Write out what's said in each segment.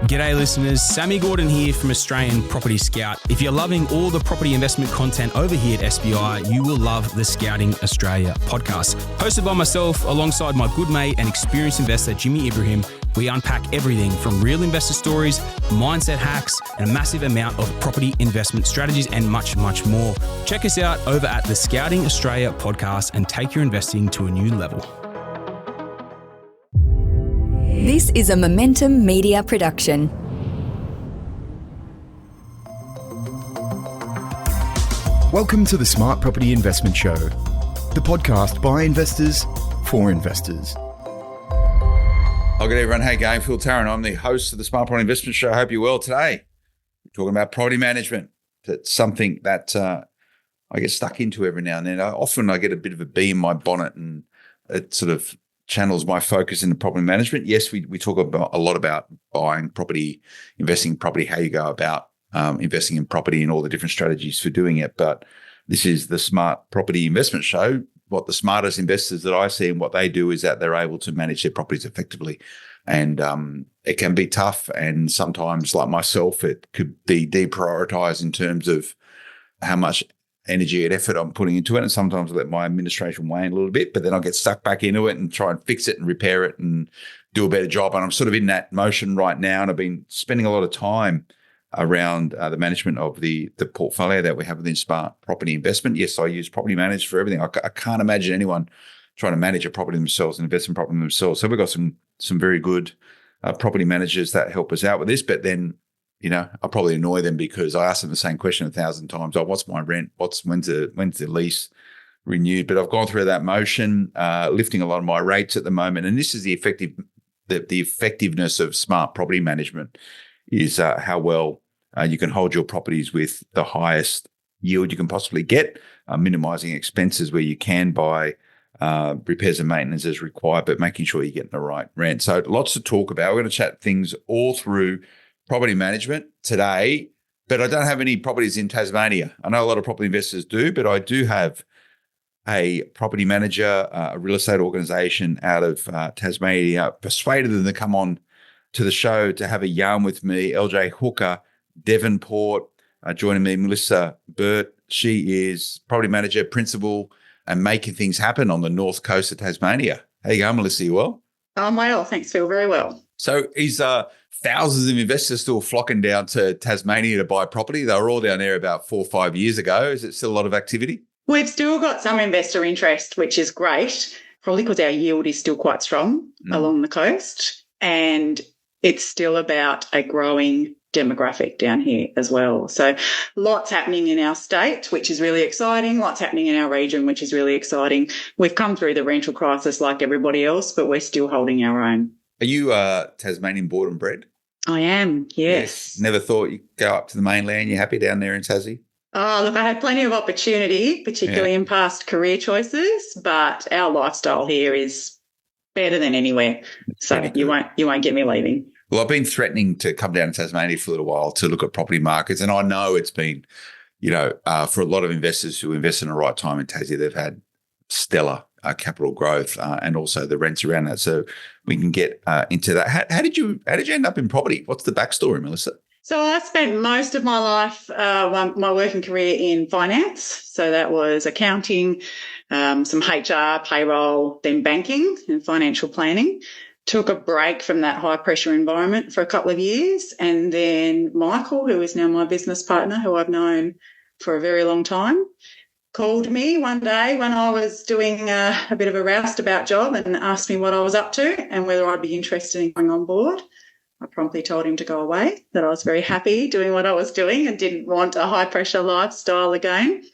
G'day listeners, Sammy Gordon here from Australian Property Scout. If you're loving all the property investment content over here at SBI, you will love the Scouting Australia podcast. Hosted by myself alongside my good mate and experienced investor Jimmy Ibrahim, we unpack everything from real investor stories, mindset hacks, and a massive amount of property investment strategies and much, much more. Check us out over at the Scouting Australia podcast and take your investing to a new level. This is a Momentum Media production. Welcome to the Smart Property Investment Show, the podcast by investors for investors. Oh, good everyone. Hey, gang. Phil Tarrant. I'm the host of the Smart Property Investment Show. I hope you're well today. We're talking about property management. That's something that I get stuck into every now and then. Often I get a bit of a bee in my bonnet and it sort of channels my focus into property management. Yes, we talk about a lot about buying property, investing in property, how you go about investing in property and all the different strategies for doing it. But this is the Smart Property Investment Show. What the smartest investors that I see and what they do is that they're able to manage their properties effectively. And it can be tough. And sometimes, like myself, it could be deprioritized in terms of how much energy and effort I'm putting into it. And sometimes I let my administration wane a little bit, but then I'll get stuck back into it and try and fix it and repair it and do a better job. And I'm sort of in that motion right now. And I've been spending a lot of time around the management of the portfolio that we have within Smart Property Investment. Yes, I use Property Manage for everything. I can't imagine anyone trying to manage a property themselves and invest in property themselves. So we've got some very good property managers that help us out with this. But then, you know, I'll probably annoy them because I ask them the same question 1,000 times. Oh, what's my rent? When's the lease renewed? But I've gone through that motion, lifting a lot of my rates at the moment. And this is the effectiveness of smart property management is how well you can hold your properties with the highest yield you can possibly get, minimizing expenses where you can by repairs and maintenance as required, but making sure you're getting the right rent. So lots to talk about. We're going to chat things all through property management today, but I don't have any properties in Tasmania. I know a lot of property investors do, but I do have a property manager, a real estate organisation out of Tasmania, persuaded them to come on to the show to have a yarn with me. LJ Hooker Devonport joining me, Melissa Burtt. She is property manager, principal, and making things happen on the north coast of Tasmania. How you going, Melissa? You well? I'm well, thanks, Phil. Very well. So is thousands of investors still flocking down to Tasmania to buy property? They were all down there about 4 or 5 years ago. Is it still a lot of activity? We've still got some investor interest, which is great, probably because our yield is still quite strong along the coast, and it's still about a growing demographic down here as well. So lots happening in our state, which is really exciting, lots happening in our region, which is really exciting. We've come through the rental crisis like everybody else, but we're still holding our own. Are you Tasmanian born and bred? I am, yes. Never thought you'd go up to the mainland. You're happy down there in Tassie? Oh, look, I had plenty of opportunity, particularly in past career choices, but our lifestyle here is better than anywhere. So you won't get me leaving. Well, I've been threatening to come down to Tasmania for a little while to look at property markets, and I know it's been, for a lot of investors who invest in the right time in Tassie, they've had stellar capital growth and also the rents around that. So we can get into that. How did you end up in property? What's the backstory, Melissa? So I spent most of my life, my working career in finance. So that was accounting, some HR, payroll, then banking and financial planning. Took a break from that high-pressure environment for a couple of years. And then Michael, who is now my business partner, who I've known for a very long time, called me one day when I was doing a bit of a roustabout job and asked me what I was up to and whether I'd be interested in going on board. I promptly told him to go away, that I was very happy doing what I was doing and didn't want a high-pressure lifestyle again.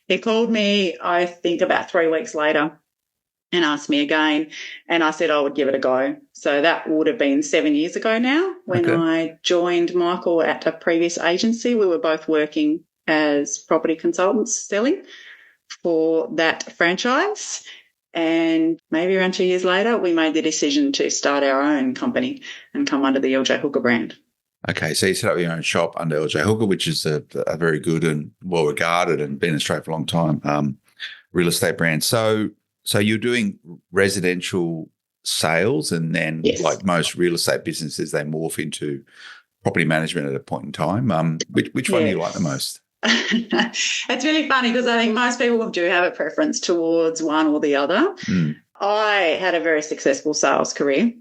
He called me, I think, about 3 weeks later and asked me again, and I said I would give it a go. So that would have been 7 years ago now when I joined Michael at a previous agency. We were both working as property consultants selling for that franchise. And maybe around 2 years later, we made the decision to start our own company and come under the LJ Hooker brand. Okay, so you set up your own shop under LJ Hooker, which is a very good and well-regarded and been in Australia for a long time real estate brand. So you're doing residential sales, and then Yes. like most real estate businesses, they morph into property management at a point in time. Which one do you like the most? It's really funny because I think most people do have a preference towards one or the other. I had a very successful sales career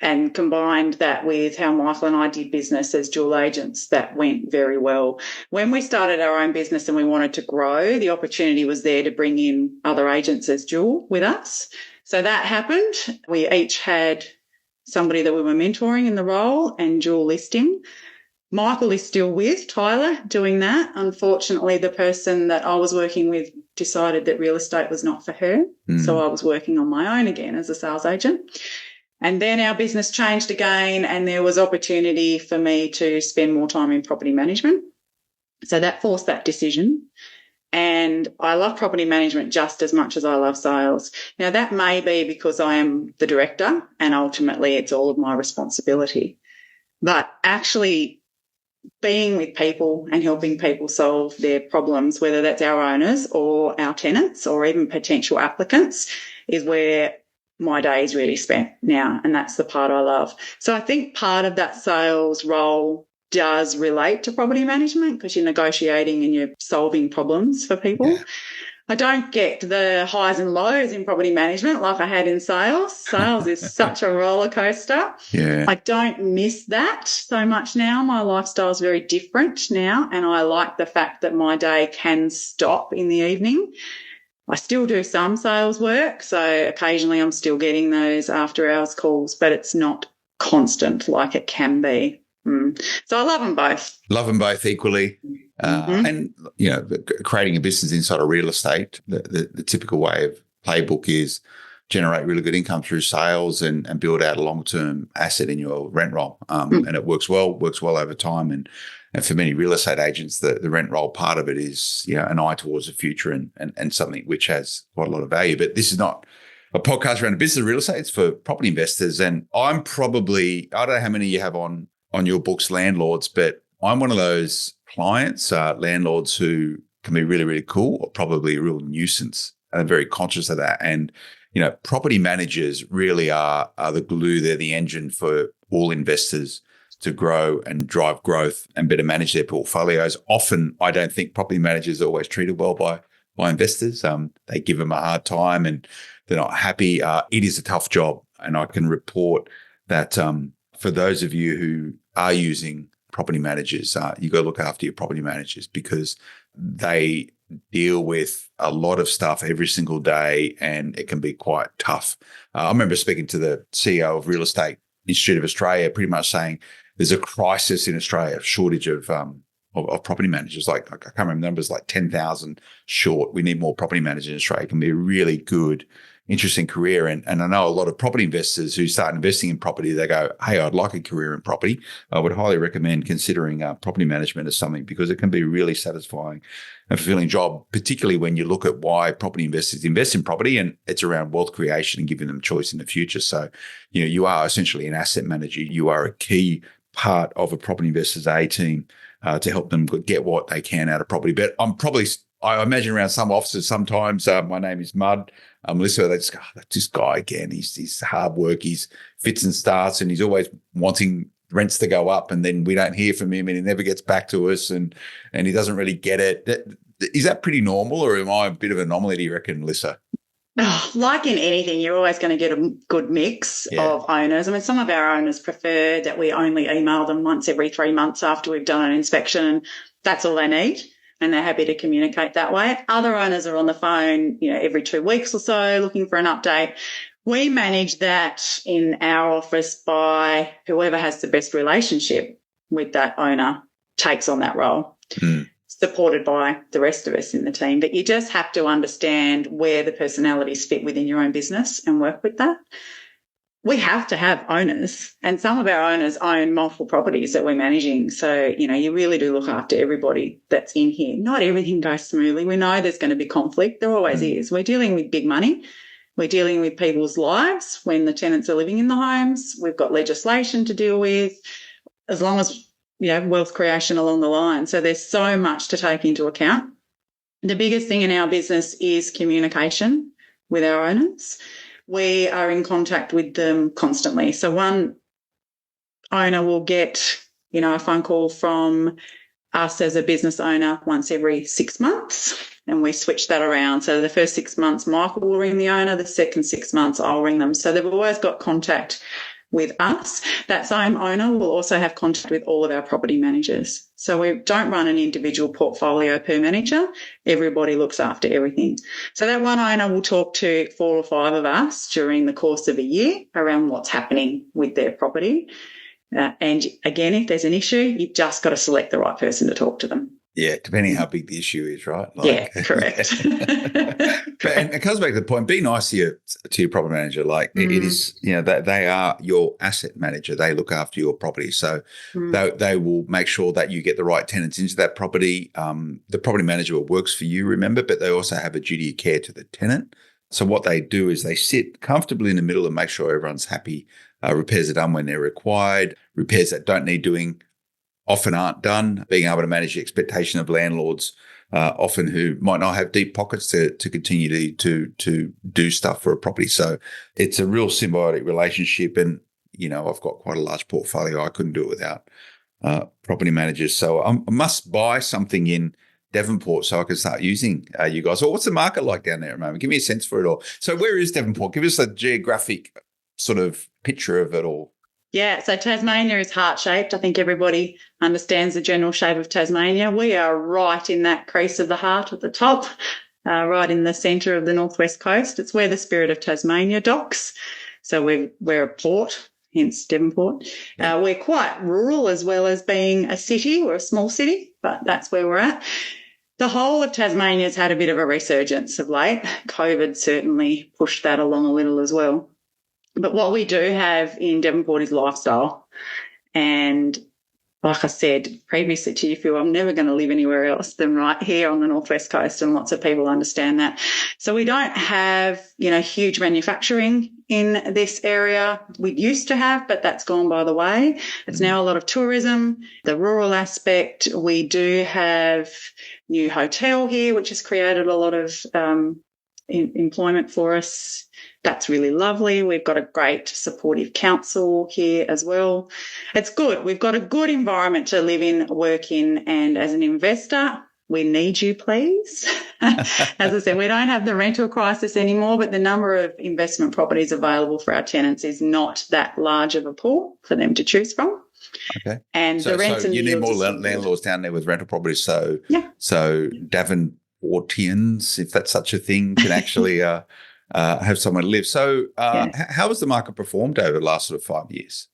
and combined that with how Michael and I did business as dual agents. That went very well. When we started our own business and we wanted to grow, the opportunity was there to bring in other agents as dual with us. So that happened. We each had somebody that we were mentoring in the role and dual listing. Michael is still with Tyler doing that. Unfortunately, the person that I was working with decided that real estate was not for her. So I was working on my own again as a sales agent. And then our business changed again, and there was opportunity for me to spend more time in property management. So that forced that decision. And I love property management just as much as I love sales. Now, that may be because I am the director and ultimately it's all of my responsibility. But actually being with people and helping people solve their problems, whether that's our owners or our tenants or even potential applicants, is where my day is really spent now, and that's the part I love. So I think part of that sales role does relate to property management because you're negotiating and you're solving problems for people. Yeah. I don't get the highs and lows in property management like I had in sales. Sales is such a roller coaster. Yeah. I don't miss that so much now. My lifestyle is very different now, and I like the fact that my day can stop in the evening. I still do some sales work, so occasionally I'm still getting those after-hours calls, but it's not constant like it can be. So I love them both. Love them both equally. And, you know, creating a business inside of real estate, the typical way of playbook is generate really good income through sales and build out a long-term asset in your rent roll. And it works well over time. And for many real estate agents, the rent roll part of it is, you know, an eye towards the future and something which has quite a lot of value. But this is not a podcast around the business of real estate. It's for property investors. And I'm probably, I don't know how many you have on your books, landlords, but I'm one of those clients, landlords who can be really, really cool or probably a real nuisance. And I'm very conscious of that. And, you know, property managers really are the glue. They're the engine for all investors to grow and drive growth and better manage their portfolios. Often, I don't think property managers are always treated well by investors. They give them a hard time and they're not happy. It is a tough job. And I can report that for those of you who are using property managers, you got to look after your property managers because they deal with a lot of stuff every single day and it can be quite tough. I remember speaking to the CEO of Real Estate Institute of Australia pretty much saying there's a crisis in Australia, a shortage of property managers. Like I can't remember the numbers, like 10,000 short. We need more property managers in Australia. It can be a really good, interesting career. And I know a lot of property investors who start investing in property, they go, hey, I'd like a career in property. I would highly recommend considering property management as something because it can be a really satisfying and fulfilling job, particularly when you look at why property investors invest in property, and it's around wealth creation and giving them choice in the future. So, you know, you are essentially an asset manager. You are a key part of a property investor's A team to help them get what they can out of property. But I imagine around some offices sometimes, my name is Mud, Melissa, they just go, oh, that's this guy again. He's hard work, he's fits and starts, and he's always wanting rents to go up, and then we don't hear from him and he never gets back to us and he doesn't really get it. Is that pretty normal, or am I a bit of an anomaly, do you reckon, Melissa? Oh, like in anything, you're always going to get a good mix of owners. I mean, some of our owners prefer that we only email them once every 3 months after we've done an inspection, and that's all they need, and they're happy to communicate that way. Other owners are on the phone, you know, every 2 weeks or so looking for an update. We manage that in our office by whoever has the best relationship with that owner takes on that role. Supported by the rest of us in the team. But you just have to understand where the personalities fit within your own business and work with that. We have to have owners, and some of our owners own multiple properties that we're managing. So, you know, you really do look after everybody that's in here. Not everything goes smoothly. We know there's going to be conflict. There always is. We're dealing with big money. We're dealing with people's lives when the tenants are living in the homes. We've got legislation to deal with, as long as, you know, wealth creation along the line. So there's so much to take into account. The biggest thing in our business is communication with our owners. we are in contact with them constantly. So one owner will get, a phone call from us as a business owner once every 6 months, and we switch that around. So the first 6 months, Michael will ring the owner. The second 6 months, I'll ring them. So they've always got contact with us. That same owner will also have contact with all of our property managers. So we don't run an individual portfolio per manager. Everybody looks after everything. So that one owner will talk to 4 or 5 of us during the course of a year around what's happening with their property. And again, if there's an issue, you've just got to select the right person to talk to them. Yeah, depending how big the issue is, right? Yeah, correct. And it comes back to the point, be nice to your property manager. Like it is, they are your asset manager. They look after your property. So they will make sure that you get the right tenants into that property. The property manager works for you, remember, but they also have a duty of care to the tenant. So what they do is they sit comfortably in the middle and make sure everyone's happy. Repairs are done when they're required. Repairs that don't need doing often aren't done. Being able to manage the expectation of landlords, often who might not have deep pockets to continue to do stuff for a property. So it's a real symbiotic relationship. And I've got quite a large portfolio. I couldn't do it without property managers. So I must buy something in Devonport so I can start using you guys. Or what's the market like down there at the moment? Give me a sense for it all. So where is Devonport? Give us a geographic sort of picture of it all. Yeah, so Tasmania is heart-shaped. I think everybody understands the general shape of Tasmania. We are right in that crease of the heart at the top, right in the centre of the northwest coast. It's where the Spirit of Tasmania docks. So we're a port, hence Devonport. We're quite rural as well as being a city. We're a small city, but that's where we're at. The whole of Tasmania's had a bit of a resurgence of late. COVID certainly pushed that along a little as well. But what we do have in Devonport is lifestyle. And like I said previously to you, Phil, I'm never going to live anywhere else than right here on the northwest coast, and lots of people understand that. So we don't have, huge manufacturing in this area. We used to have, but that's gone by the way. It's now a lot of tourism, the rural aspect. We do have new hotel here, which has created a lot of employment for us. That's really lovely. We've got a great supportive council here as well. It's good. We've got a good environment to live in, work in, and as an investor, we need you, please. As I said, we don't have the rental crisis anymore, but the number of investment properties available for our tenants is not that large of a pool for them to choose from. Okay. And the rents and you need more yields landlords down there with rental properties. So Devonportians, if that's such a thing, can actually have somewhere to live. So how has the market performed over the last sort of 5 years?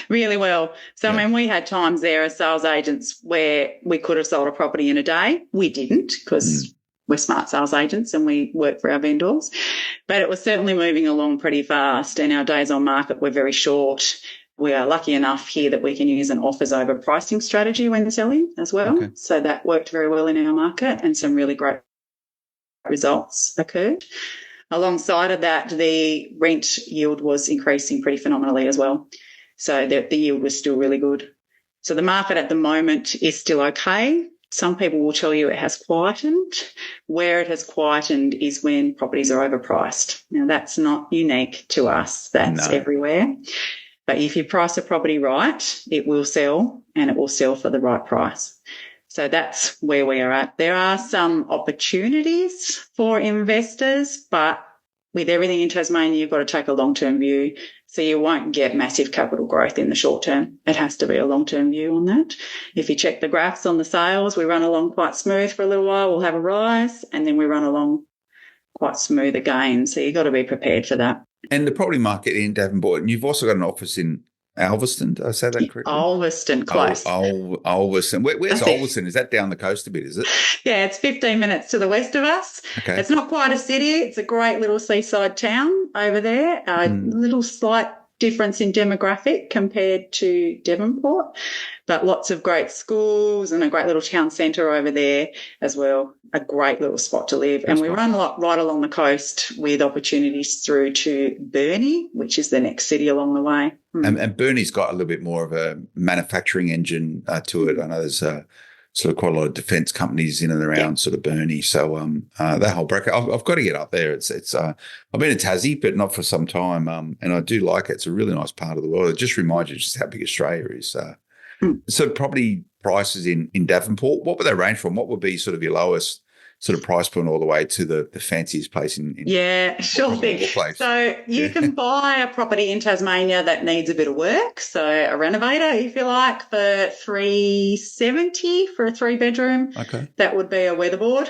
Really well. So, I mean, we had times there as sales agents where we could have sold a property in a day. We didn't because we're smart sales agents and we work for our vendors. But it was certainly moving along pretty fast, and our days on market were very short. We are lucky enough here that we can use an offers over pricing strategy when selling as well. Okay. So that worked very well in our market, and some really great results occurred. Alongside of that, the rent yield was increasing pretty phenomenally as well. So the yield was still really good. So the market at the moment is still okay. Some people will tell you it has quietened. Where it has quietened is when properties are overpriced. Now, that's not unique to us. That's everywhere. But if you price a property right, it will sell, and it will sell for the right price. So that's where we are at. There are some opportunities for investors, but with everything in Tasmania, you've got to take a long-term view. So you won't get massive capital growth in the short term. It has to be a long-term view on that. If you check the graphs on the sales, we run along quite smooth for a little while. We'll have a rise, and then we run along quite smooth again. So you've got to be prepared for that. And the property market in Devonport, and you've also got an office in Alveston. Did I say that correctly? Alveston, close. Alveston. Where's Alveston? Is that down the coast a bit, is it? Yeah, it's 15 minutes to the west of us. Okay. It's not quite a city. It's a great little seaside town over there. Little slight difference in demographic compared to Devonport, but lots of great schools and a great little town centre over there as well. A great little spot to live. And we run right along the coast with opportunities through to Burnie, which is the next city along the way. And Burnie's got a little bit more of a manufacturing engine to it. I know there's sort of quite a lot of defence companies in and around sort of Burnie. So that whole bracket, I've got to get up there. It's I've been to Tassie, but not for some time, and I do like it. It's a really nice part of the world. It just reminds you just how big Australia is. So property prices in Devonport, what would they range from? What would be sort of your lowest sort of price point all the way to the fanciest place in sure thing. So you can buy a property in Tasmania that needs a bit of work, so a renovator, if you like, for $370 for a 3-bedroom. Okay. That would be a weatherboard.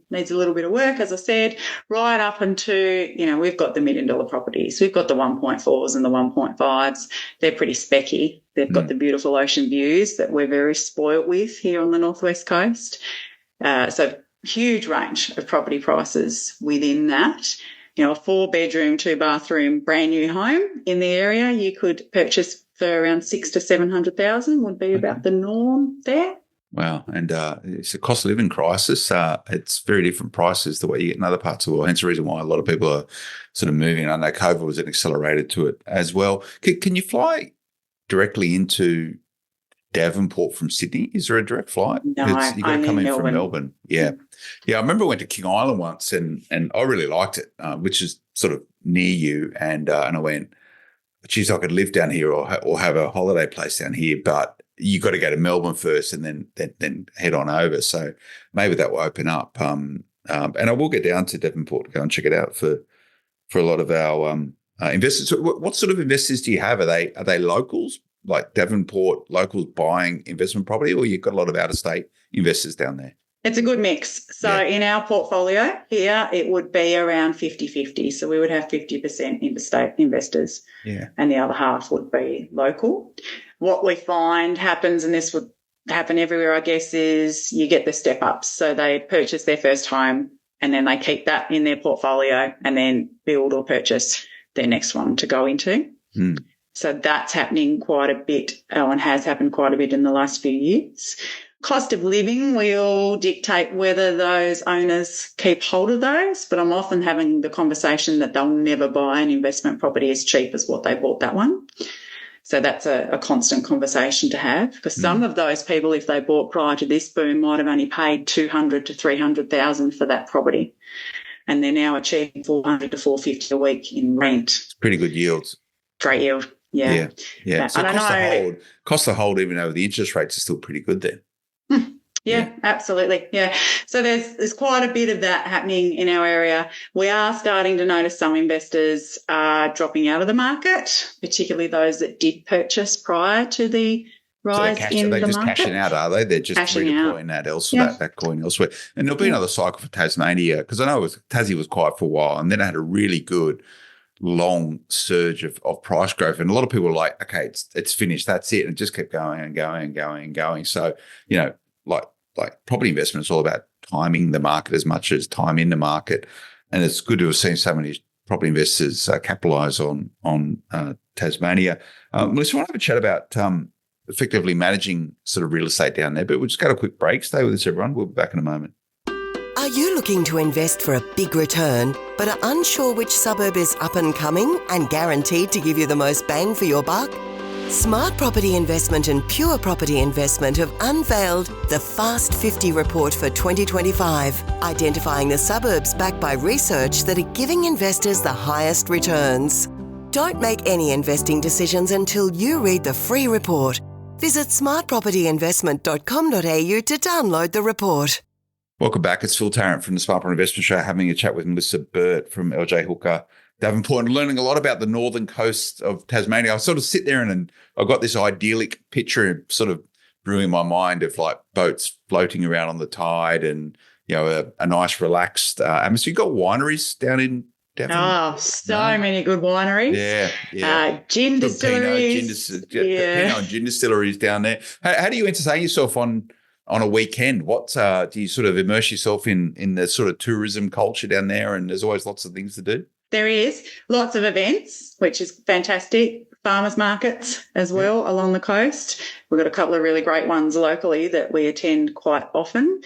Needs a little bit of work, as I said, right up into, we've got the $1 million properties. We've got the 1.4s and the 1.5s. They're pretty specky. They've got the beautiful ocean views that we're very spoilt with here on the northwest coast. So huge range of property prices within that. A 4-bedroom, 2-bathroom, brand new home in the area you could purchase for around $600,000 to $700,000 would be about the norm there. Wow. And it's a cost of living crisis. It's very different prices to what you get in other parts of the world. Hence the reason why a lot of people are sort of moving. I know COVID was an accelerator to it as well. Can you fly directly into Devonport from Sydney? Is there a direct flight? No, you got to come in from Melbourne. Yeah. I remember I went to King Island once and I really liked it, which is sort of near you. And I went, geez, I could live down here or have a holiday place down here, but you got to go to Melbourne first and then head on over. So maybe that will open up. And I will get down to Devonport to go and check it out for a lot of our investors. So what sort of investors do you have? Are they locals, like Devonport locals buying investment property, or you've got a lot of out-of-state investors down there? It's a good mix. So in our portfolio here, it would be around 50-50. So we would have 50% interstate investors and the other half would be local. What we find happens, and this would happen everywhere, I guess, is you get the step-ups. So they purchase their first home and then they keep that in their portfolio and then build or purchase their next one to go into. So that's happening quite a bit and has happened quite a bit in the last few years. Cost of living will dictate whether those owners keep hold of those, but I'm often having the conversation that they'll never buy an investment property as cheap as what they bought that one. So that's a constant conversation to have, because some of those people, if they bought prior to this boom, might have only paid $200,000 to $300,000 for that property, and they're now achieving $400 to $450 a week in rent. It's pretty good yields. Great yield. Yeah. So cost to hold, even over the interest rates, is still pretty good then. Yeah, absolutely. Yeah. So there's quite a bit of that happening in our area. We are starting to notice some investors are dropping out of the market, particularly those that did purchase prior to the rise in the market. They're just cashing out, are they? They're just redeploying that elsewhere, that coin elsewhere. And there'll be another cycle for Tasmania, because I know Tassie was quiet for a while and then it had a really good long surge of price growth. And a lot of people were like, okay, it's finished, that's it. And it just kept going and going and going and going. So, like property investment is all about timing the market as much as time in the market. And it's good to have seen so many property investors capitalise on Tasmania. Melissa, I want to have a chat about effectively managing sort of real estate down there, but we'll just go to a quick break. Stay with us, everyone. We'll be back in a moment. Are you looking to invest for a big return, but are unsure which suburb is up and coming and guaranteed to give you the most bang for your buck? Smart Property Investment and Pure Property Investment have unveiled the Fast 50 report for 2025, identifying the suburbs backed by research that are giving investors the highest returns. Don't make any investing decisions until you read the free report. Visit smartpropertyinvestment.com.au to download the report. Welcome back. It's Phil Tarrant from the Smart Property Investment Show, having a chat with Melissa Burtt from LJ Hooker Devonport, and learning a lot about the northern coast of Tasmania. I sort of sit there and I got this idyllic picture sort of brewing in my mind of like boats floating around on the tide and, a nice relaxed atmosphere. You've got wineries down in Devon. Oh, many good wineries. Yeah. Gin distilleries. Pinot and gin distilleries down there. How do you entertain yourself on a weekend? What do you sort of immerse yourself in the sort of tourism culture down there? And there's always lots of things to do. There is lots of events, which is fantastic. Farmers markets as well along the coast. We've got a couple of really great ones locally that we attend quite often.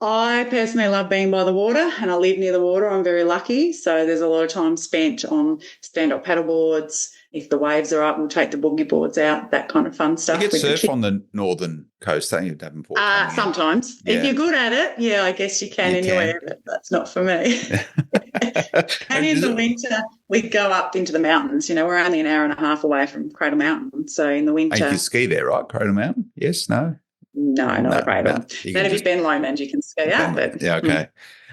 I personally love being by the water, and I live near the water. I'm very lucky. So there's a lot of time spent on stand-up paddle boards. If the waves are up, we'll take the boogie boards out, that kind of fun stuff. You get surf on the northern coast, don't you, Devonport? Sometimes. Yeah. If you're good at it, I guess you can anywhere, but that's not for me. And in the winter, we go up into the mountains. We're only an hour and a half away from Cradle Mountain. So in the winter. And you can ski there, right? Cradle Mountain? Yes, no? No, not at Cradle. But if you've been Lowland, you can ski up. Yeah, okay.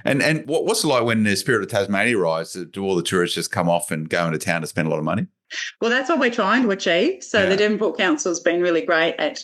And what's it like when the Spirit of Tasmania arrives? Do all the tourists just come off and go into town to spend a lot of money? Well, that's what we're trying to achieve. So the Devonport Council has been really great at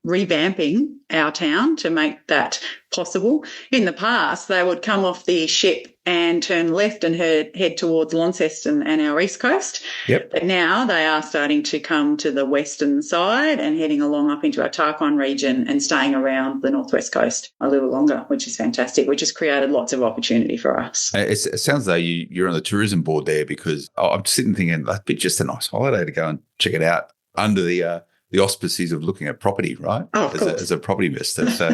revamping our town to make that possible. In the past, they would come off the ship and turn left and head towards Launceston and our east coast. Yep. But now they are starting to come to the western side and heading along up into our Tarkine region and staying around the northwest coast a little longer, which is fantastic, which has created lots of opportunity for us. It sounds though you're on the tourism board there, because I'm sitting thinking that'd be just a nice holiday to go and check it out under the auspices of looking at property, right? Oh, of course. As a property investor. So,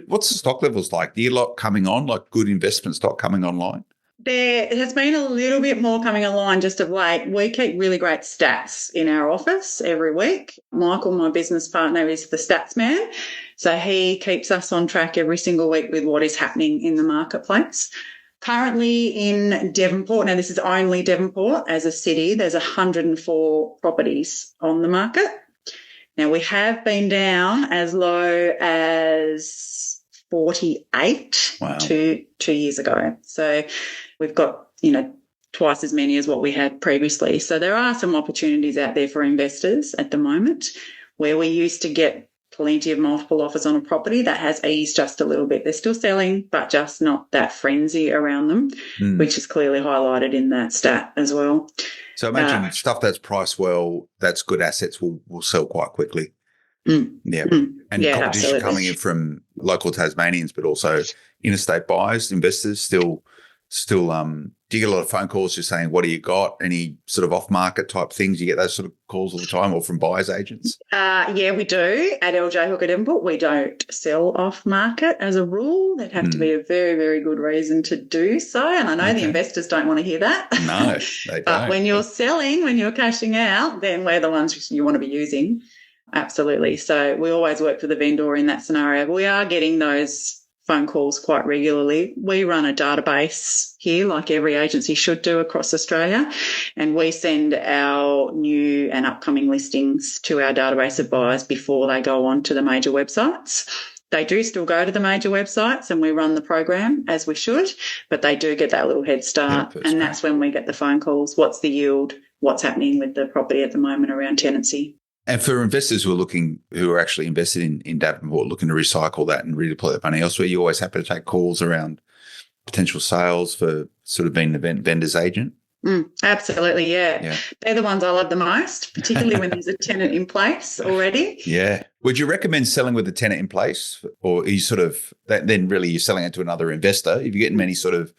what's the stock levels like? Do you lot coming on, like good investment stock coming online? There has been a little bit more coming online just of late. We keep really great stats in our office every week. Michael, my business partner, is the stats man. So he keeps us on track every single week with what is happening in the marketplace. Currently in Devonport, now this is only Devonport as a city, there's 104 properties on the market. Now we have been down as low as 48 two years ago. So we've got, twice as many as what we had previously. So there are some opportunities out there for investors at the moment. Where we used to get plenty of multiple offers on a property, that has eased just a little bit. They're still selling, but just not that frenzy around them, which is clearly highlighted in that stat as well. So imagine stuff that's priced well, that's good assets will sell quite quickly. And competition absolutely. Coming in from local Tasmanians, but also interstate buyers, investors still do you get a lot of phone calls just saying, what do you got? Any sort of off-market type things? You get those sort of calls all the time, or from buyers agents? Yeah, we do. At LJ Hooker Devonport, we don't sell off-market as a rule. There'd have to be a very, very good reason to do so. And I know the investors don't want to hear that. No, they don't. But when you're selling, when you're cashing out, then we're the ones you want to be using. Absolutely. So we always work for the vendor in that scenario. But we are getting those phone calls quite regularly. We run a database here, like every agency should do across Australia, and we send our new and upcoming listings to our database of buyers before they go on to the major websites. They do still go to the major websites and we run the program as we should, but they do get that little head start, and that's when we get the phone calls. What's the yield? What's happening with the property at the moment around tenancy? And for investors who are actually invested in Devonport, looking to recycle that and redeploy that money elsewhere, you're always happy to take calls around potential sales for sort of being the vendor's agent? Absolutely, yeah. They're the ones I love the most, particularly when there's a tenant in place already. Yeah. Would you recommend selling with a tenant in place, or are you sort of then really you're selling it to another investor? If you're getting many sort of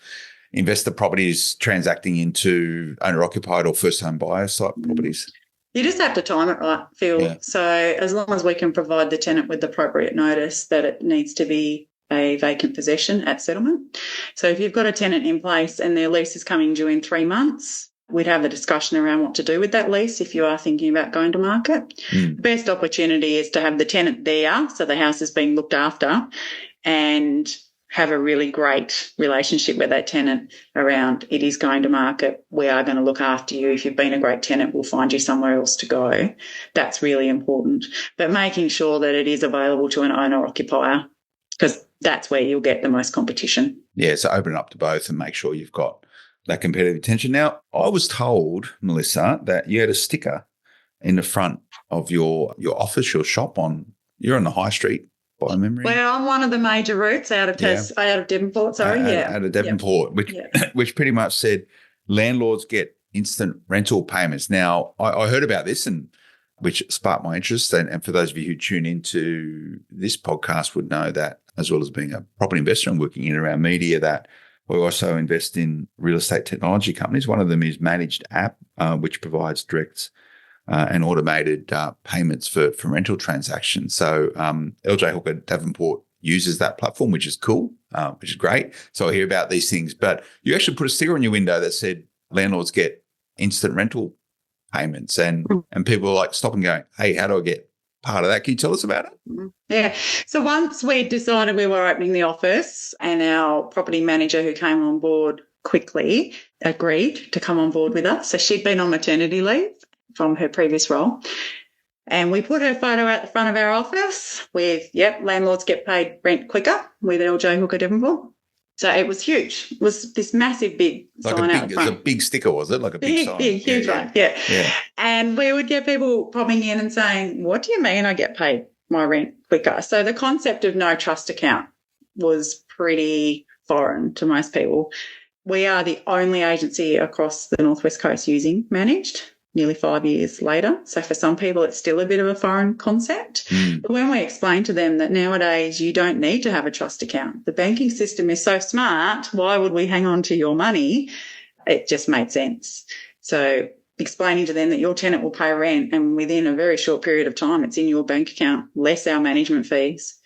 investor properties transacting into owner-occupied or first-home buyer type properties? You just have to time it right, Phil. Yeah. So as long as we can provide the tenant with appropriate notice that it needs to be a vacant possession at settlement. So if you've got a tenant in place and their lease is coming due in 3 months, we'd have a discussion around what to do with that lease if you are thinking about going to market. The best opportunity is to have the tenant there, so the house is being looked after, and have a really great relationship with that tenant around it is going to market. We are going to look after you. If you've been a great tenant, we'll find you somewhere else to go. That's really important. But making sure that it is available to an owner-occupier, because that's where you'll get the most competition. Yeah, so open it up to both and make sure you've got that competitive tension. Now, I was told, Melissa, that you had a sticker in the front of your office, your shop you're on the high street. By memory. Well, I'm one of the major routes out of Devonport, out of Devonport, which pretty much said landlords get instant rental payments. Now, I heard about this, and which sparked my interest. And for those of you who tune into this podcast would know that, as well as being a property investor and working in and around media, that we also invest in real estate technology companies. One of them is Managed App, which provides direct and automated payments for rental transactions. So LJ Hooker Devonport uses that platform, which is cool, which is great. So I hear about these things. But you actually put a sticker on your window that said landlords get instant rental payments, and people are like stop and go, hey, how do I get part of that? Can you tell us about it? Yeah. So once we decided we were opening the office, and our property manager who came on board quickly agreed to come on board with us. So she'd been on maternity leave from her previous role. And we put her photo at the front of our office with, landlords get paid rent quicker with LJ Hooker Devonport. So it was huge. It was this massive big sign out front. It was a big sticker, was it? Like a big sign? Big, huge one, yeah. And we would get people popping in and saying, what do you mean I get paid my rent quicker? So the concept of no trust account was pretty foreign to most people. We are the only agency across the North West Coast using managed nearly 5 years later. So for some people, it's still a bit of a foreign concept. But when we explain to them that nowadays you don't need to have a trust account, the banking system is so smart, why would we hang on to your money? It just made sense. So explaining to them that your tenant will pay rent and within a very short period of time it's in your bank account, less our management fees,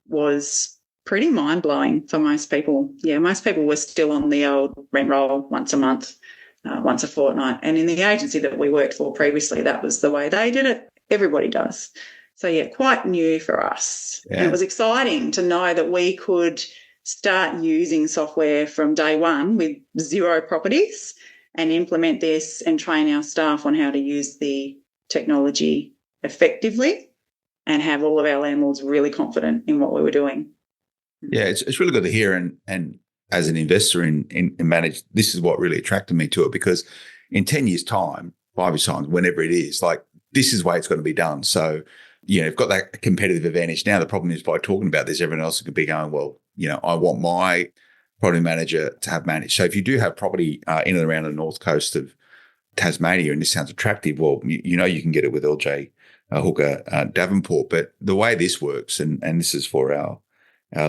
was pretty mind-blowing for most people. Yeah, most people were still on the old rent roll once a month. Once a fortnight. And in the agency that we worked for previously, that was the way they did it. Everybody does. So, quite new for us. Yeah. And it was exciting to know that we could start using software from day one with 0 properties and implement this and train our staff on how to use the technology effectively and have all of our landlords really confident in what we were doing. Yeah, it's really good to hear. And as an investor in managed, this is what really attracted me to it, because in 10 years' time, 5 years' time, whenever it is, like this is the way it's going to be done. So, you've got that competitive advantage now. The problem is by talking about this, everyone else could be going, well, I want my property manager to have managed. So if you do have property in and around the north coast of Tasmania, and this sounds attractive, well, you can get it with LJ Hooker Devonport. But the way this works, and this is for our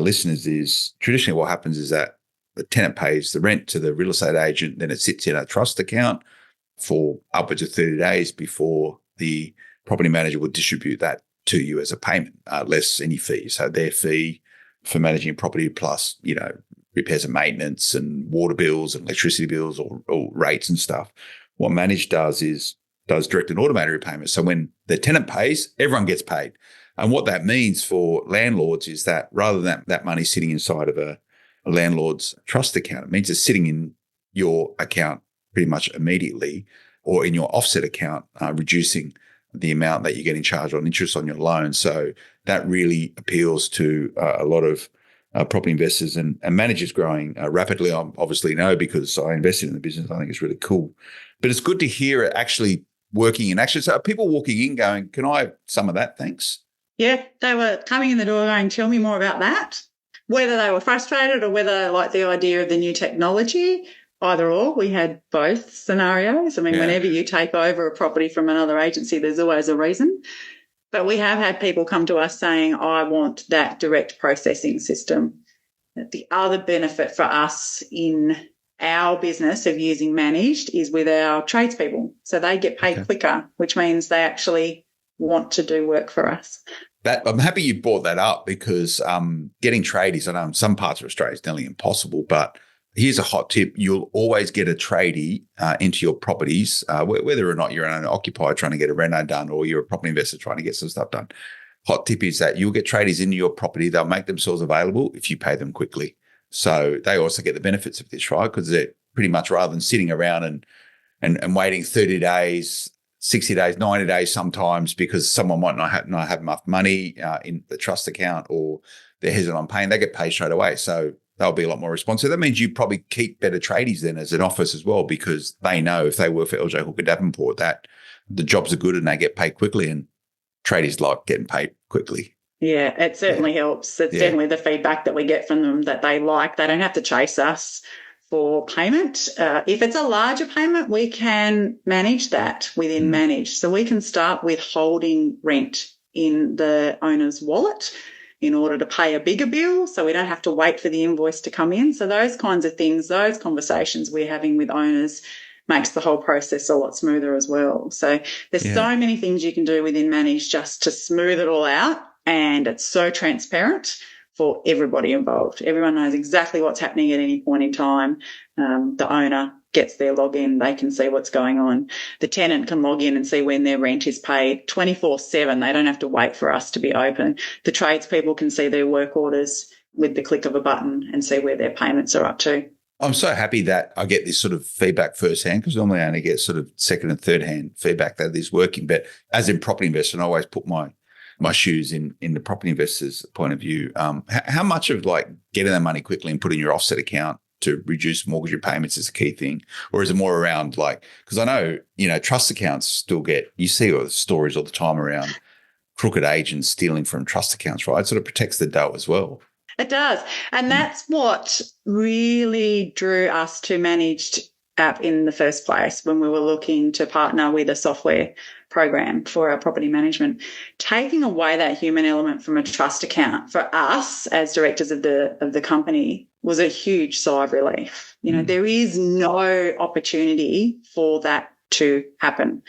listeners, is traditionally what happens is that the tenant pays the rent to the real estate agent, then it sits in a trust account for upwards of 30 days before the property manager will distribute that to you as a payment, less any fee. So their fee for managing property plus, repairs and maintenance and water bills and electricity bills or rates and stuff. What Managed does direct and automated repayment. So when the tenant pays, everyone gets paid. And what that means for landlords is that rather than that money sitting inside of a landlord's trust account, it means it's sitting in your account pretty much immediately, or in your offset account, reducing the amount that you're getting charged on interest on your loan. So that really appeals to a lot of property investors, and managers growing rapidly. I obviously know because I invested in the business. I think it's really cool. But it's good to hear it actually working in action. So are people walking in going, can I have some of that? Thanks. Yeah, they were coming in the door going, tell me more about that. Whether they were frustrated or whether they liked the idea of the new technology, either or, we had both scenarios. I mean, whenever you take over a property from another agency, there's always a reason. But we have had people come to us saying, I want that direct processing system. The other benefit for us in our business of using Managed is with our tradespeople. So they get paid quicker, which means they actually want to do work for us. I'm happy you brought that up, because getting tradies, I know in some parts of Australia it's nearly impossible, but here's a hot tip. You'll always get a tradie into your properties, whether or not you're an owner-occupier trying to get a reno done or you're a property investor trying to get some stuff done. Hot tip is that you'll get tradies into your property. They'll make themselves available if you pay them quickly. So they also get the benefits of this, right? Because they're pretty much, rather than sitting around and waiting 30 days, 60 days, 90 days sometimes because someone might not have enough money in the trust account, or they're hesitant on paying, they get paid straight away. So they'll be a lot more responsive. That means you probably keep better tradies then as an office as well, because they know if they work for LJ Hooker Devonport that the jobs are good and they get paid quickly, and tradies like getting paid quickly. Yeah, it certainly helps. It's definitely the feedback that we get from them that they like. They don't have to chase us for payment. If it's a larger payment, we can manage that within Managed. So we can start with holding rent in the owner's wallet in order to pay a bigger bill, so we don't have to wait for the invoice to come in. So those kinds of things, those conversations we're having with owners makes the whole process a lot smoother as well. So there's so many things you can do within Managed just to smooth it all out, and it's so transparent. for everybody involved. Everyone knows exactly what's happening at any point in time. The owner gets their login, they can see what's going on. The tenant can log in and see when their rent is paid 24/7. They don't have to wait for us to be open. The tradespeople can see their work orders with the click of a button and see where their payments are up to. I'm so happy that I get this sort of feedback firsthand, because normally I only get sort of second and third hand feedback that it is working. But as a property investor, I always put my shoes in the property investor's point of view. How much of like getting that money quickly and putting your offset account to reduce mortgage repayments is a key thing? Or is it more around like, because I know, trust accounts still you see all the stories all the time around crooked agents stealing from trust accounts, right? It sort of protects the dough as well. It does. And that's what really drew us to Managed App in the first place when we were looking to partner with a software program for our property management. Taking away that human element from a trust account for us as directors of the company was a huge sigh of relief. There is no opportunity for that to happen.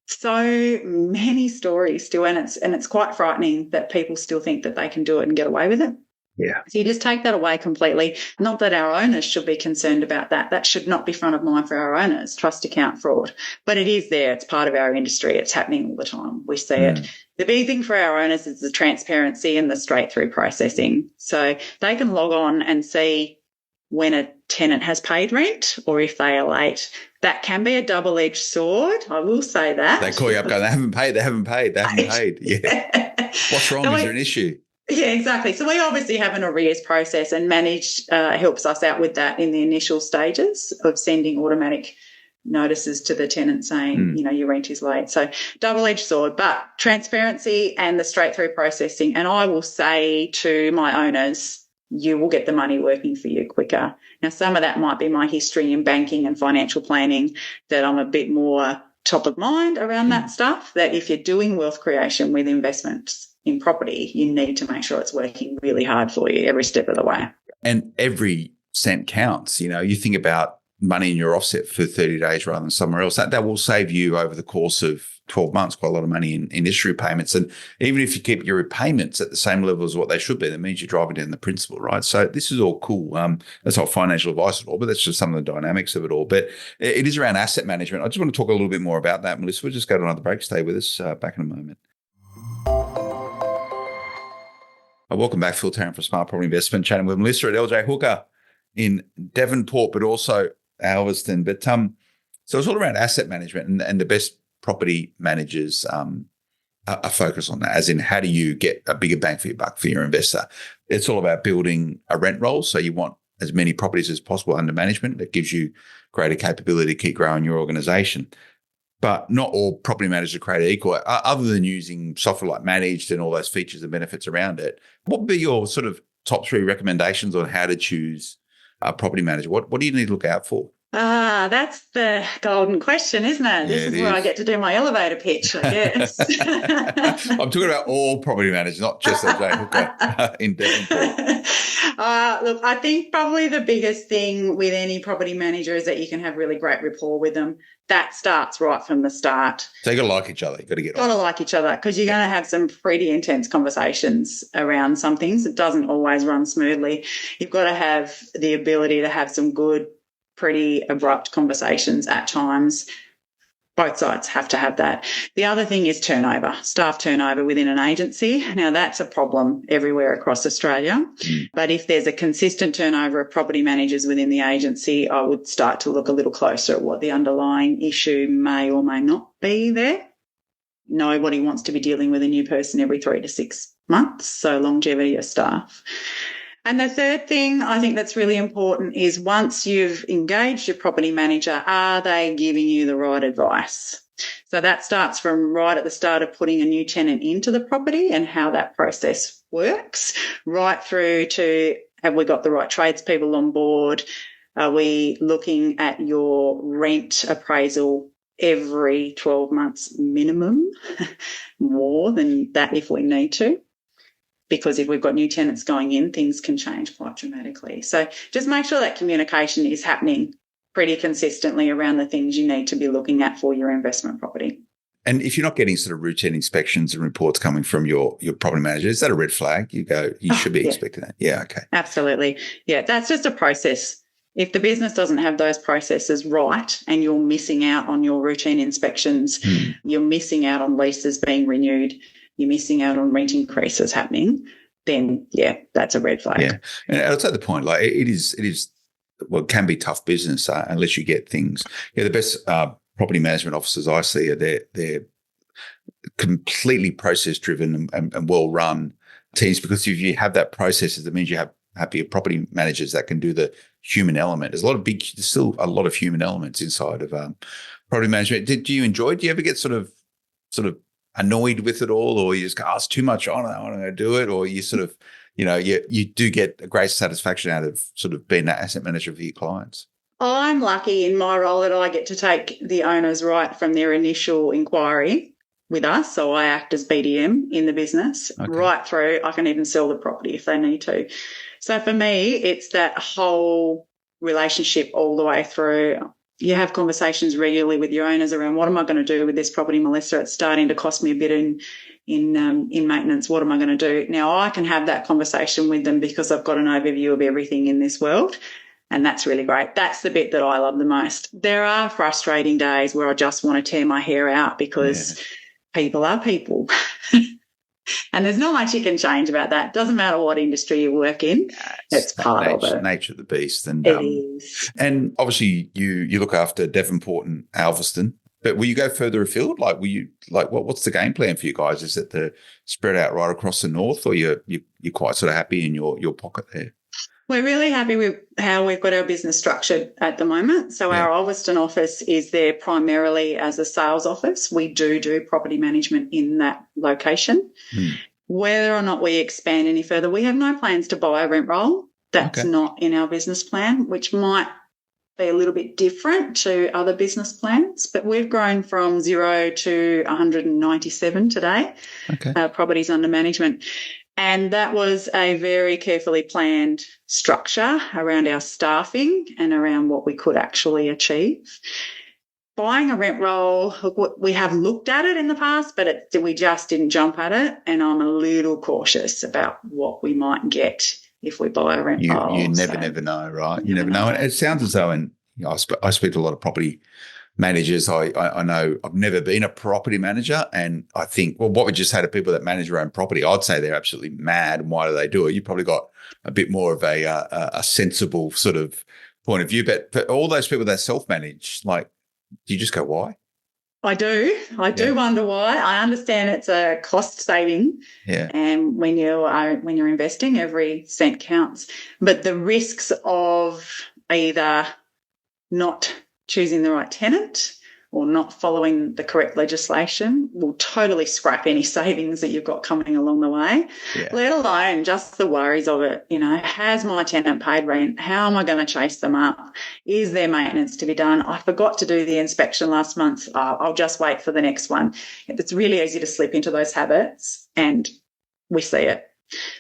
So many stories still, and it's quite frightening that people still think that they can do it and get away with it. Yeah. So you just take that away completely. Not that our owners should be concerned about that. That should not be front of mind for our owners, trust account fraud. But it is there. It's part of our industry. It's happening all the time. We see it. The big thing for our owners is the transparency and the straight-through processing. So they can log on and see when a tenant has paid rent or if they are late. That can be a double-edged sword. I will say that. They call you up going, they haven't paid. Yeah. What's wrong? Is there an issue? Yeah, exactly. So we obviously have an arrears process, and Managed helps us out with that in the initial stages of sending automatic notices to the tenant saying, your rent is late. So double-edged sword, but transparency and the straight-through processing. And I will say to my owners, you will get the money working for you quicker. Now, some of that might be my history in banking and financial planning, that I'm a bit more top of mind around that stuff, that if you're doing wealth creation with investments in property, you need to make sure it's working really hard for you every step of the way. And every cent counts. You think about money in your offset for 30 days rather than somewhere else. That will save you over the course of 12 months quite a lot of money in industry payments. And even if you keep your repayments at the same level as what they should be, that means you're driving down the principal, right? So this is all cool. That's not financial advice at all, but that's just some of the dynamics of it all. But it is around asset management. I just want to talk a little bit more about that, Melissa. We'll just go to another break. Stay with us. Back in a moment. Welcome back, Phil Tarrant for Smart Property Investment, chatting with Melissa at LJ Hooker in Devonport, but also Alveston. But so it's all around asset management, and the best property managers are focused on that, as in how do you get a bigger bang for your buck for your investor. It's all about building a rent roll, so you want as many properties as possible under management. That gives you greater capability to keep growing your organisation. But not all property managers are created equal. Other than using software like Managed and all those features and benefits around it, what would be your sort of top 3 recommendations on how to choose a property manager? What do you need to look out for? That's the golden question, isn't it? This is where I get to do my elevator pitch, I guess. I'm talking about all property managers, not just LJ Hooker in Devonport. Look, I think probably the biggest thing with any property manager is that you can have really great rapport with them. That starts right from the start. So you got to like each other. You got to get on. Got to like each other, because you're going to have some pretty intense conversations around some things. It doesn't always run smoothly. You've got to have the ability to have some good, pretty abrupt conversations at times. Both sides have to have that. The other thing is turnover, staff turnover within an agency. Now, that's a problem everywhere across Australia. But if there's a consistent turnover of property managers within the agency, I would start to look a little closer at what the underlying issue may or may not be there. Nobody wants to be dealing with a new person every 3 to 6 months, so longevity of staff. And the third thing I think that's really important is, once you've engaged your property manager, are they giving you the right advice? So that starts from right at the start of putting a new tenant into the property and how that process works, right through to, have we got the right tradespeople on board? Are we looking at your rent appraisal every 12 months minimum? More than that if we need to. Because if we've got new tenants going in, things can change quite dramatically. So just make sure that communication is happening pretty consistently around the things you need to be looking at for your investment property. And if you're not getting sort of routine inspections and reports coming from your property manager, is that a red flag? You should be expecting that. Yeah, okay. Absolutely. Yeah, that's just a process. If the business doesn't have those processes right and you're missing out on your routine inspections, you're missing out on leases being renewed, you're missing out on rent increases happening, then, that's a red flag. Yeah. And I'll take the point, like it can be tough business unless you get things. The best property management officers I see are they're completely process-driven and well-run teams, because if you have that processes, it means you have happier property managers that can do the human element. There's still a lot of human elements inside of property management. Do you enjoy it? Do you ever get sort of annoyed with it all, or you just go, it's too much, I don't know, I'm going to do it, or you sort of, you do get a great satisfaction out of sort of being that asset manager for your clients? I'm lucky in my role that I get to take the owners right from their initial inquiry with us. So I act as BDM in the business right through. I can even sell the property if they need to. So for me, it's that whole relationship all the way through. You have conversations regularly with your owners around, what am I going to do with this property, Melissa? It's starting to cost me a bit in maintenance. What am I going to do? Now, I can have that conversation with them because I've got an overview of everything in this world, and that's really great. That's the bit that I love the most. There are frustrating days where I just want to tear my hair out because people are people. And there's not much you can change about that. Doesn't matter what industry you work in. It's part of it. Nature of the beast. And it is. And obviously you look after Devonport and Alveston, but will you go further afield? Like, what's the game plan for you guys? Is it to spread out right across the north, or you're quite sort of happy in your pocket there? We're really happy with how we've got our business structured at the moment. So our Alveston office is there primarily as a sales office. We do property management in that location. Whether or not we expand any further, we have no plans to buy a rent roll. That's not in our business plan, which might be a little bit different to other business plans. But we've grown from 0 to 197 today, properties under management. And that was a very carefully planned structure around our staffing and around what we could actually achieve. Buying a rent roll, we have looked at it in the past, but we just didn't jump at it. And I'm a little cautious about what we might get if we buy a rent roll. You never know, right? You never know. And it sounds as though, and I speak to a lot of property managers. I know I've never been a property manager, and I think, well, what we just had of people that manage their own property, I'd say they're absolutely mad. And why do they do it? You probably got a bit more of a sensible sort of point of view. But for all those people that self-manage, like, do you just go, why? I do wonder why. I understand it's a cost saving, and when you're investing, every cent counts. But the risks of either not choosing the right tenant or not following the correct legislation will totally scrap any savings that you've got coming along the way, let alone just the worries of it. Has my tenant paid rent? How am I going to chase them up? Is there maintenance to be done? I forgot to do the inspection last month. I'll just wait for the next one. It's really easy to slip into those habits, and we see it.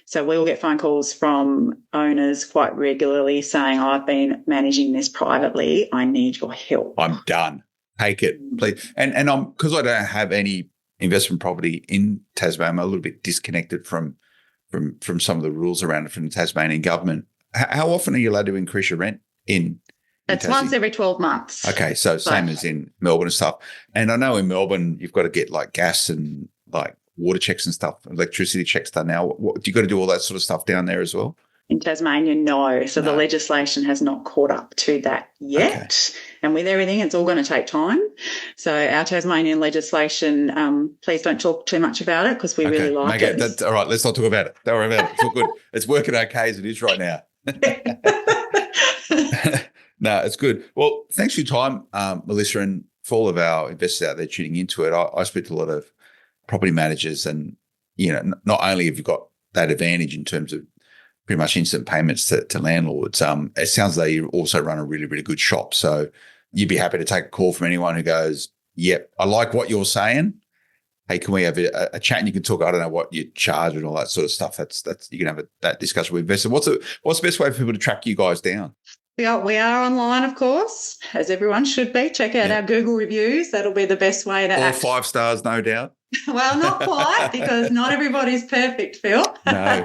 So we'll get phone calls from owners quite regularly saying, I've been managing this privately. I need your help. I'm done. Take it, please. And I'm, because I don't have any investment property in Tasmania, I'm a little bit disconnected from some of the rules around it from the Tasmanian government. How often are you allowed to increase your rent in It's once every 12 months. Okay, so same as in Melbourne and stuff. And I know in Melbourne you've got to get like gas and like water checks and stuff, electricity checks done now. Do you got to do all that sort of stuff down there as well? In Tasmania, no. So the legislation has not caught up to that yet. Okay. And with everything, it's all going to take time. So our Tasmanian legislation, please don't talk too much about it because we really like it. That's, all right, let's not talk about it. Don't worry about it. It's all good. It's working okay as it is right now. No, it's good. Well, thanks for your time, Melissa, and for all of our investors out there tuning into it. I speak to a lot of property managers, and, you know, not only have you got that advantage in terms of pretty much instant payments to landlords, it sounds like you also run a really, really good shop. So you'd be happy to take a call from anyone who goes, yep, I like what you're saying. Hey, can we have a chat and you can talk, I don't know what you charge and all that sort of stuff. That's you can have that discussion with investors. What's the best way for people to track you guys down? We are online, of course, as everyone should be. Check out our Google reviews. That'll be the best way to All 5 stars, no doubt. Well, not quite, because not everybody's perfect, Phil. No.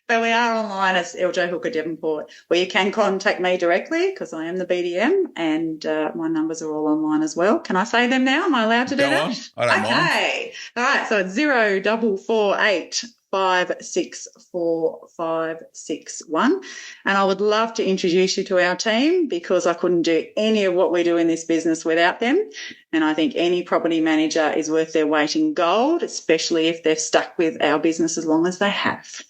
But we are online as LJ Hooker Devonport, where you can contact me directly because I am the BDM, and my numbers are all online as well. Can I say them now? Am I allowed to do that? Go on. I don't mind. Okay. All right. So it's 0448 564 and I would love to introduce you to our team because I couldn't do any of what we do in this business without them. And I think any property manager is worth their weight in gold, especially if they've stuck with our business as long as they have.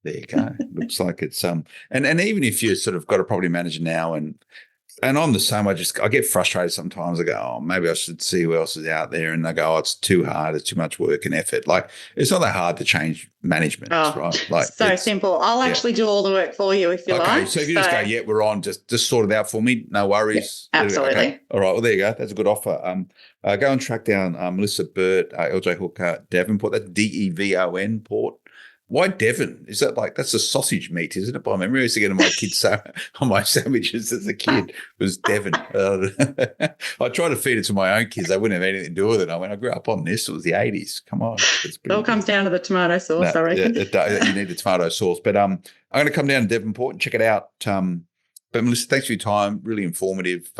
There you go. Looks like it's and even if you sort of got a property manager now and I'm the same, I get frustrated sometimes. I go, oh, maybe I should see who else is out there, and I go, oh, it's too hard, it's too much work and effort. Like, it's not that hard to change management, right? Like, so simple. I'll actually do all the work for you if you like. Okay, so if you just go, yeah, we're on, just sort it out for me, no worries. Yeah, absolutely. Okay. All right, well, there you go. That's a good offer. Go and track down Melissa Burtt, LJ Hooker Devonport. That's Devon Port. Why Devon? Is that that's a sausage meat, isn't it? By memory, I used to get on my kids' on my sandwiches as a kid. It was Devon. I tried to feed it to my own kids. They wouldn't have anything to do with it. I grew up on this. It was the 80s. Come on. It all comes down to the tomato sauce, I reckon. You need the tomato sauce. But I'm going to come down to Devonport and check it out. But Melissa, thanks for your time. Really informative.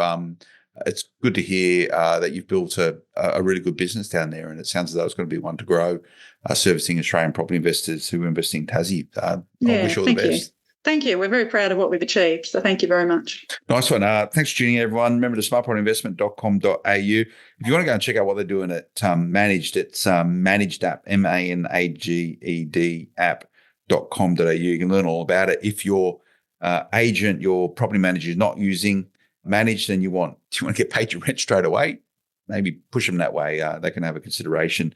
It's good to hear that you've built a really good business down there, and it sounds as though it's going to be one to grow, servicing Australian property investors who are investing in Tassie. I wish you all the best. Thank you. We're very proud of what we've achieved, so thank you very much. Nice one. Thanks for tuning in, everyone. Remember to smartpropertyinvestment.com.au. If you want to go and check out what they're doing at Managed, it's Managed App, MANAGED app.com.au. You can learn all about it. If your agent, your property manager is not using Managed and do you want to get paid your rent straight away, maybe push them that way. They can have a consideration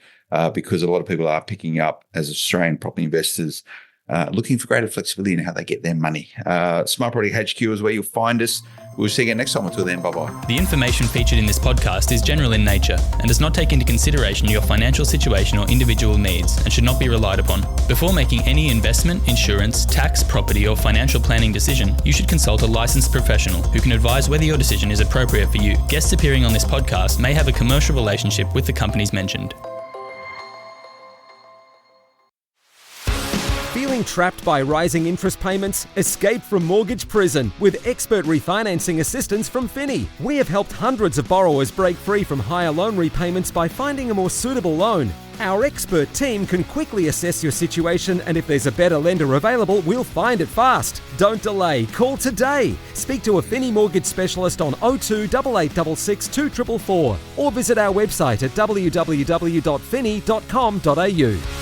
because a lot of people are picking up as Australian property investors looking for greater flexibility in how they get their money. Smart Property HQ is where you'll find us. We'll see you again next time. Until then, bye-bye. The information featured in this podcast is general in nature and does not take into consideration your financial situation or individual needs and should not be relied upon. Before making any investment, insurance, tax, property or financial planning decision, you should consult a licensed professional who can advise whether your decision is appropriate for you. Guests appearing on this podcast may have a commercial relationship with the companies mentioned. Feeling trapped by rising interest payments? Escape from mortgage prison with expert refinancing assistance from Finny. We have helped hundreds of borrowers break free from higher loan repayments by finding a more suitable loan. Our expert team can quickly assess your situation, and if there's a better lender available, we'll find it fast. Don't delay. Call today. Speak to a Finny mortgage specialist on 02 8866 2444 or visit our website at www.finny.com.au.